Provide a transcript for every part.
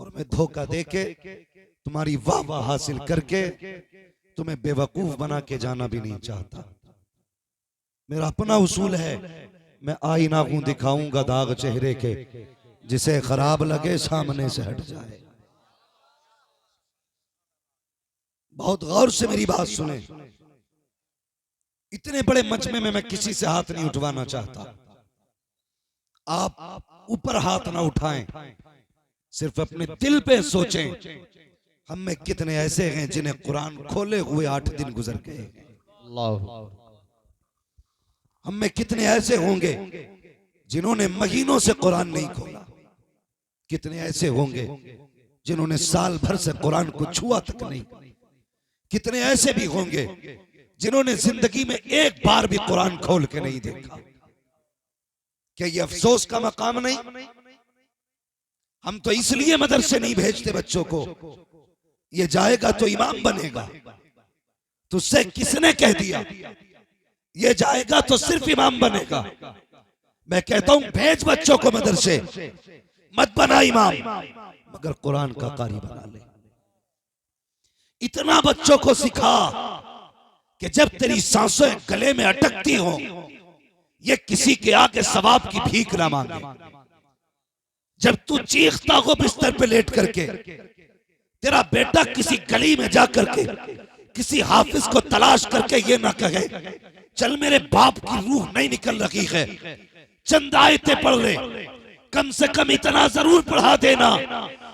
और मैं धोखा देके तुम्हारी वाह वाह हासिल करके तुम्हें बेवकूफ बना के जाना भी नहीं चाहता। मेरा अपना उसूल है, मैं आईना हूं दिखाऊंगा दाग चेहरे के, जिसे खराब लगे सामने से हट जाए। बहुत गौर से मेरी बात सुने। इतने बड़े मजमे में मैं किसी से हाथ नहीं उठवाना चाहता। आप ऊपर हाथ ना उठाएं, सिर्फ अपने दिल पे सोचें। हम में कितने ऐसे हैं जिन्हें कुरान खोले हुए 8 दिन गुजर गए। हम में कितने ऐसे होंगे जिन्होंने महीनों से कुरान नहीं खोला। कितने ऐसे होंगे जिन्होंने साल भर से कुरान को छुआ तक नहीं। कितने ऐसे भी होंगे जिन्होंने जिंदगी में एक बार भी कुरान खोल के नहीं देखा। क्या ये अफसोस का मकाम नहीं? हम तो इसलिए मदरसे नहीं भेजते बच्चों को, ये जाएगा तो इमाम बनेगा। तुझसे किसने कह दिया ये जाएगा तो सिर्फ इमाम बनेगा? मैं कहता हूं भेज बच्चों को मदरसे, मत बना इमाम, मगर कुरान का कारी बना ले। इतना बच्चों को सिखा कि जब तेरी सांसें गले में अटकती हो, ये किसी के आगे सवाब की भीख ना मांगे। जब तू चीखता हो बिस्तर पे लेट करके, तेरा बेटा किसी गली में जा करके किसी हाफिज को तलाश करके ये ना कहे चल मेरे बाप की रूह नहीं निकल रही है, चंद आयतें पढ़ ले, कम से कम इतना जरूर पढ़ा देना।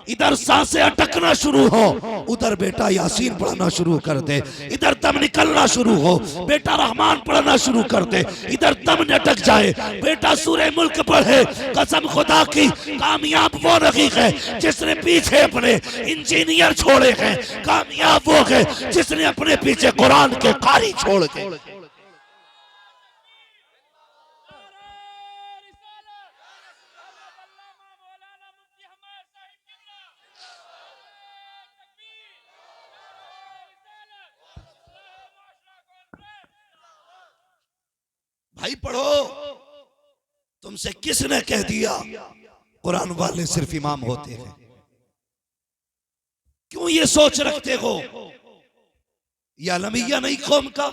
इधर सांसें अटकना शुरू हो, उधर बेटा यासीन पढ़ना शुरू कर दे। इधर दम निकलना शुरू हो, बेटा रहमान पढ़ना शुरू कर दे। इधर दम न अटक जाए, बेटा सूरह मुल्क पढ़े। कसम खुदा की, कामयाब वो नहीं है जिसने पीछे अपने इंजीनियर छोड़े हैं, कामयाब वो है जिसने अपने पीछे कुरान के कारी छोड़ के। भाई पढ़ो, तुमसे किसने कह दिया कुरान वाले सिर्फ इमाम होते हैं? क्यों ये सोच रखते हो? यह अलमिया नहीं कौम का?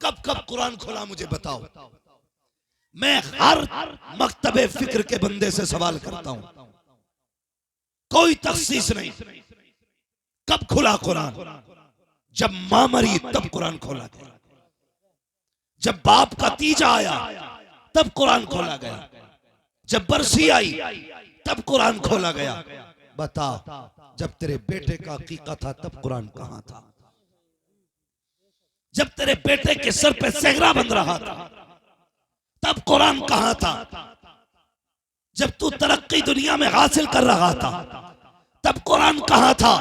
कब कब कुरान खोला मुझे बताओ। मैं हर मकतबे फिक्र के बंदे से सवाल करता हूं, कोई तखसीस नहीं। कब खुला कुरान? जब मां मरी तब कुरान खोला गया, जब बाप का तीजा आया तब कुरान खोला गया, जब बरसी आई तब कुरान खोला गया। बता, जब तेरे बेटे का अकीका था तब कुरान कहां था? जब तेरे बेटे के सर पे सेहरा बन रहा था तब कुरान कहां था? जब तू तरक्की दुनिया में हासिल कर रहा था तब कुरान कहां था?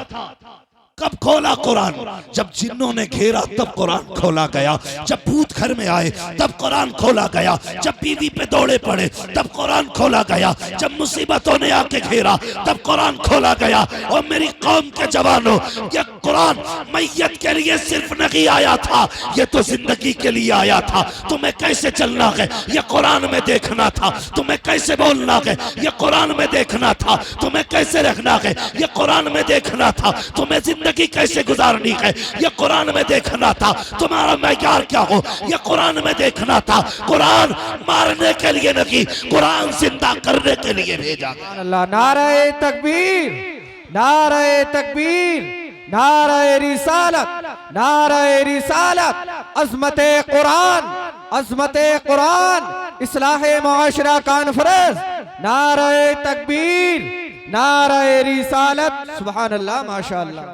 कब खोला कुरान? जब जिन्नों ने घेरा तब कुरान खोला गया, जब भूत घर में आए तब कुरान खोला गया, जब बीवी पे दौड़े पड़े तब कुरान खोला गया, जब मुसीबतों ने आके घेरा तब कुरान खोला गया। और मेरी कौम के जवानों, ये कुरान मैयत के लिए सिर्फ नहीं आया था, ये तो जिंदगी के लिए आया था। तुम्हें कैसे चलना है ये कुरान में देखना था, तुम्हें कैसे बोलना है ये कुरान में देखना था, तुम्हें कैसे रहना है ये कुरान में देखना था, तुम्हें जिंदगी कैसे गुजारनी है ये कुरान में देखना था, तुम्हारा मैयार क्या हो ये कुरान में देखना था। कुरान मारने के लिए नहीं, कुरान जिंदा करने के लिए भेजा। अल्लाह, नारे तकबीर, नारे तकबीर, नारे रिसालत, नारे रिसालत, अज़मते कुरान, अज़मते कुरान, इस्लाहे मुआशरा कॉन्फ्रेंस, नारे तकबीर, नारे रिसालत। सुभान अल्लाह, माशाअल्लाह।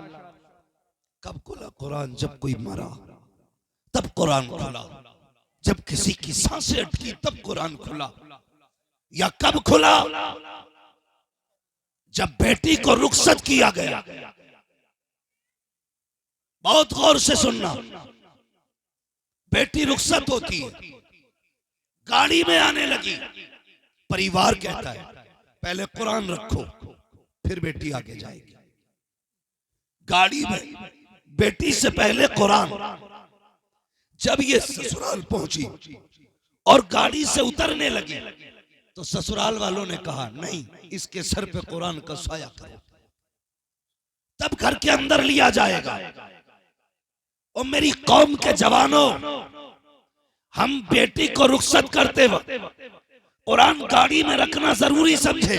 कब खुला कुरान? जब कोई मरा तब कुरान खुला, जब किसी की सांसें अटकी तब कुरान खुला। या कब खुला? जब बेटी को रुखसत किया गया। बहुत गौर से सुनना, बेटी रुखसत होती है, गाड़ी में आने लगी, परिवार कहता है पहले कुरान रखो फिर बेटी आगे जाएगी। गाड़ी में बेटी से पहले कुरान। जब ये ससुराल पहुंची और गाड़ी से उतरने लगी तो ससुराल वालों ने कहा नहीं, इसके सर पे कुरान का साया करो। तब घर के अंदर लिया जाएगा। और मेरी कौम के जवानों, हम बेटी को रुखसत करते वक्त कुरान गाड़ी में रखना जरूरी समझे,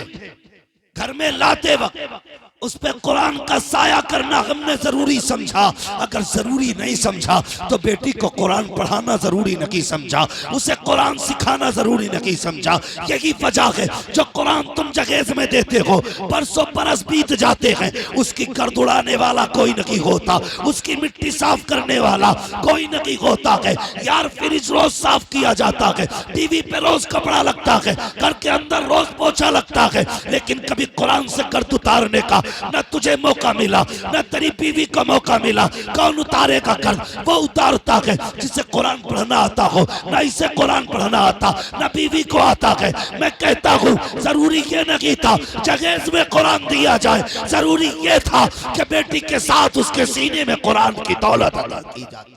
घर में लाते वक्त उस पे कुरान का साया करना हमने जरूरी समझा। अगर जरूरी नहीं समझा तो बेटी को कुरान पढ़ाना जरूरी नहीं समझा, उसे कुरान सिखाना जरूरी नहीं समझा। यही वजह है जो कुरान तुम जगेज में देते हो, बरसों बरस बीत जाते हैं, उसकी गर्द उड़ाने वाला कोई नहीं होता, उसकी मिट्टी साफ करने वाला कोई नहीं होता है। यार फ्रिज रोज साफ किया जाता है, टीवी पे रोज कपड़ा लगता है, घर के अंदर रोज पोछा लगता है, लेकिन कभी कुरान से गर्द उतारने का न तुझे मौका मिला, न तेरी बीवी को मौका मिला। कौन उतारेगा गर्द? वो उतारता है जिसे कुरान पढ़ना आता हो। न इसे कुरान पढ़ना आता, न बीवी को आता है। मैं कहता हूँ जरूरी ये नहीं था जगेज में कुरान दिया जाए, जरूरी ये था कि बेटी के साथ उसके सीने में कुरान की दौलत अदा की जाती।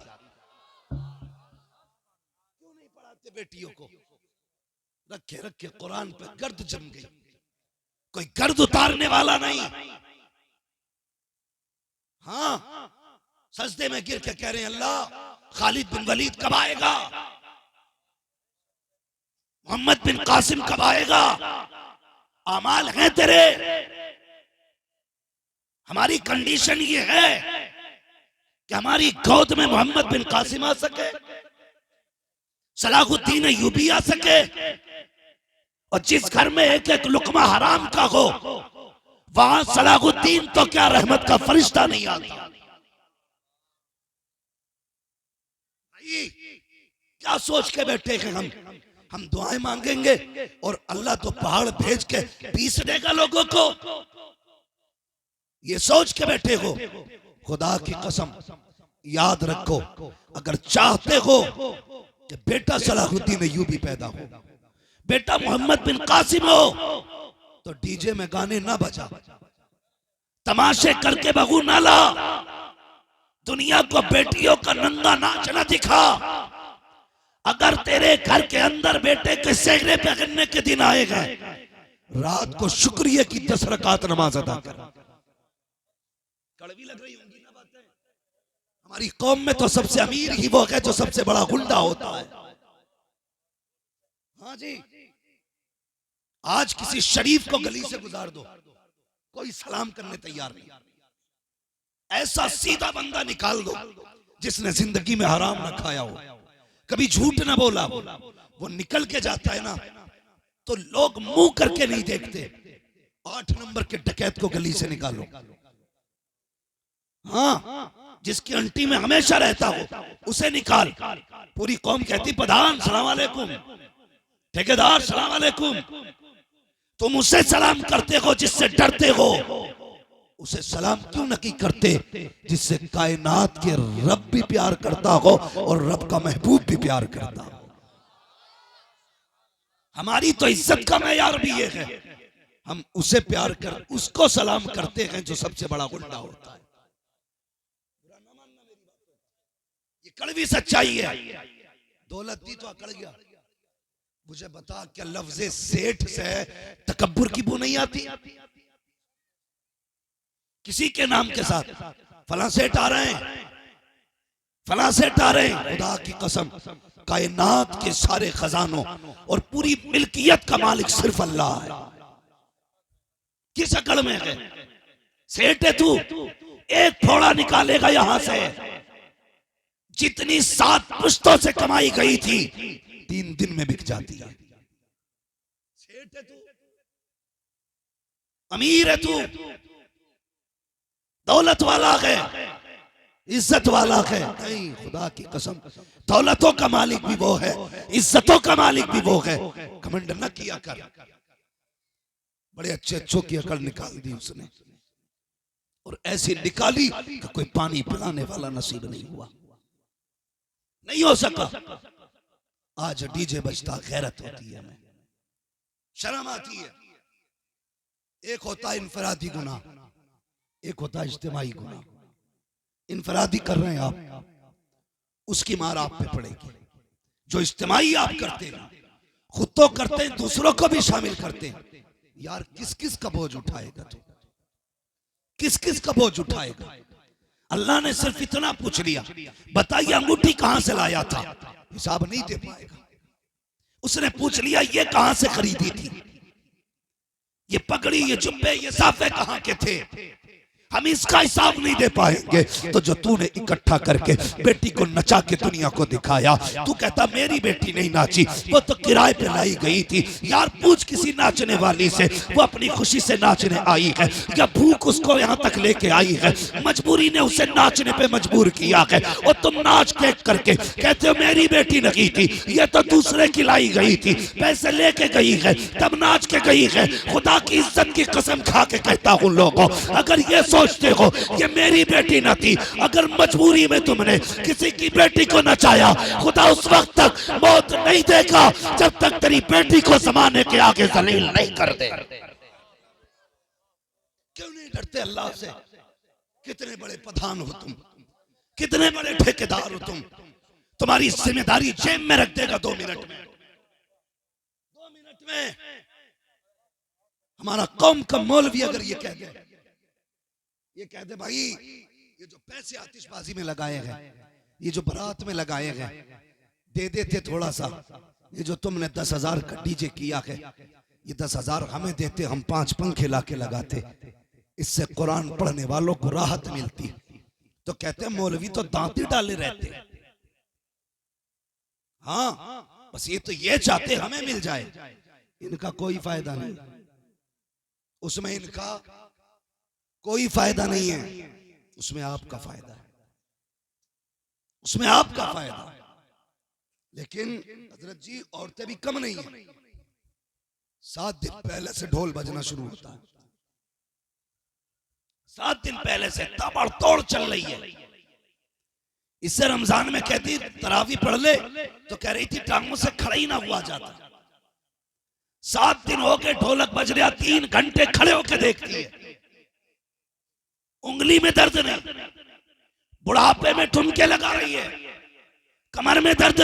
क्यों नहीं पढ़ाते बेटियों को? रखे रखे कुरान पे गर्द जम गई, कोई गर्द उतारने वाला नहीं। हाँ, सजदे में गिर के कह रहे हैं अल्लाह खालिद बिन वलीद कब आएगा, मोहम्मद बिन कासिम कब आएगा। अमाल हैं तेरे। हमारी कंडीशन ये है कि हमारी गोद में मोहम्मद बिन कासिम आ सके, सलाहुद्दीन अय्यूबी आ सके, और जिस घर में एक एक लुकमा हराम का हो वहां सलाहुद्दीन तो क्या रहमत का फरिश्ता नहीं आता। क्या सोच के बैठे हैं हम दुआएं मांगेंगे और अल्लाह तो पहाड़ भेज के पीस देगा लोगों को। ये सोच के बैठे हो। खुदा की कसम याद रखो, अगर चाहते हो कि बेटा सलाहुद्दीन अय्यूबी पैदा हो, बेटा मोहम्मद बिन कासिम हो, तो डीजे में गाने ना बजा, तमाशे करके बहू ना ला, दुनिया को बेटियों का नंगा नाच ना दिखा। अगर तेरे घर के अंदर बेटे के सेहरे पहनने के दिन आएगा, रात को शुक्रिया की 10 रकात नमाज अदा कर। कड़वी लग रही होंगी ना बातें। हमारी कौम में तो सबसे अमीर ही वो है जो सबसे बड़ा गुंडा होता है। हाँ जी, आज किसी शरीफ को गली से गुजार दो, कोई सलाम करने तैयार नहीं। ऐसा सीधा बंदा निकाल दो जिसने जिंदगी में हराम न खाया हो, कभी झूठ ना बोला, वो निकल के जाता है ना तो लोग मुंह करके नहीं देखते। 8 नंबर के डकैत को गली से निकालो। हाँ, जिसकी अंटी में हमेशा रहता हो उसे निकाल। पूरी कौम कहती प्रधान सलाम अलैकुम, ठेकेदार सलाम अलैकुम। तुम उसे सलाम करते हो जिससे डरते हो, उसे सलाम क्यों नहीं करते जिससे कायनात के रब भी प्यार करता हो और रब का महबूब भी प्यार करता हो। हमारी तो इज्जत का मेयार भी ये है, हम उसे प्यार कर उसको सलाम करते हैं जो सबसे बड़ा गुंडा होता है। ये कड़वी सच्चाई है। दौलत दी तो अकड़ गया। मुझे बता क्या लफ्ज़े सेठ से तकब्बुर की बू नहीं आती? किसी के नाम के साथ फला सेठ आ रहे हैं, फला सेठ आ रहे हैं। खुदा की कसम कायनात के सारे खजानों और पूरी मिल्कियत का मालिक सिर्फ अल्लाह है। किस अकड़ में है? सेठ है तू, एक फोड़ा निकालेगा यहां से, जितनी 7 पुश्तों से कमाई गई थी 3 दिन में बिक जाती है। सेठ है तू, अमीर है तू, दौलत वाला है, इज्जत वाला है। नहीं, खुदा की कसम दौलतों का मालिक भी वो है, इज्जतों का मालिक भी वो है। घमंड न किया कर। बड़े अच्छे अच्छों की अकड़ निकाल दी उसने, और ऐसी निकाली कि कोई पानी पिलाने वाला नसीब नहीं हुआ, नहीं हो सका। आज डीजे बजता गैरत होती है, हमें शर्म आती है। एक होता है इनफरादी गुनाह, एक होता है इज्तिमाई गुनाह। इनफरादी कर रहे हैं आप, उसकी मार आप पे पड़ेगी। जो इज्तिमाई आप करते हैं, खुद तो करते हैं, दूसरों को भी शामिल करते हैं। यार किस किस का बोझ उठाएगा तू? किस किस का बोझ उठाएगा? अल्लाह ने सिर्फ इतना पूछ लिया, बताइए अंगूठी कहां से लाया था, हिसाब नहीं दे पाएगा। उसने पूछ लिया ये कहां से खरीदी थी, ये पगड़ी, ये जुब्बे, ये साफे कहां के थे, हम इसका हिसाब नहीं दे पाएंगे। तो जो तूने इकट्ठा करके बेटी को नचा के दुनिया को दिखाया, तू कहता मेरी बेटी नहीं नाची, वो तो किराए पे लाई गई थी। यार पूछ किसी नाचने वाली से, वो अपनी खुशी से नाचने आई है या भूख उसको यहाँ तक लेके आई है, मजबूरी ने उसे नाचने पे मजबूर किया है, और तुम नाच के करके कहते हो मेरी बेटी नहीं थी, ये तो दूसरे की लाई गई थी, पैसे लेके गई है तब नाच के गई है। खुदा की इज्जत की कसम खा के कहता हूँ लोगों, अगर ये सोचते हो ये मेरी बेटी न थी, अगर मजबूरी में तुमने किसी की बेटी को नचाया, खुदा उस वक्त तक मौत नहीं देगा जब तक तेरी बेटी को जमाने के आगे जलील नहीं कर दे। क्यों नहीं डरते अल्लाह से? कितने बड़े प्रधान हो तुम, कितने बड़े ठेकेदार हो तुम, तुम्हारी जिम्मेदारी जेब में रख देगा 2 मिनट में। 2 मिनट में हमारा कौम का मौलवी अगर ये कह दे, ये कह दे भाई ये जो पैसे आतिशबाजी में लगाए हैं, ये जो बारात में लगाए हैं, दे देते थोड़ा सा, ये जो तुमने 10,000 का डीजे किया है, ये 10,000 हमें देते, हम 5 पंखे लाके लगाते, इससे कुरान पढ़ने वालों को राहत मिलती। तो कहते हैं मौलवी तो दांती डाले रहते, हाँ बस ये तो ये चाहते हमें मिल जाए, इनका कोई फायदा नहीं, उसमें इनका कोई फायदा नहीं है, उसमें आपका फायदा है, उसमें आपका फायदा है। लेकिन हजरत जी औरतें भी कम नहीं है, 7 दिन पहले से ढोल बजना शुरू होता है, 7 दिन पहले से ताबड़तोड़ चल रही है। इससे रमजान में कहती तरावी पढ़ ले, तो कह रही थी टांगों से खड़ा ही ना हुआ जाता। 7 दिन हो गए ढोलक बज रहा, 3 घंटे खड़े होकर देखती है, उंगली में दर्द नहीं, बुढ़ापे में ठुमके लगा रही है, कमर में दर्द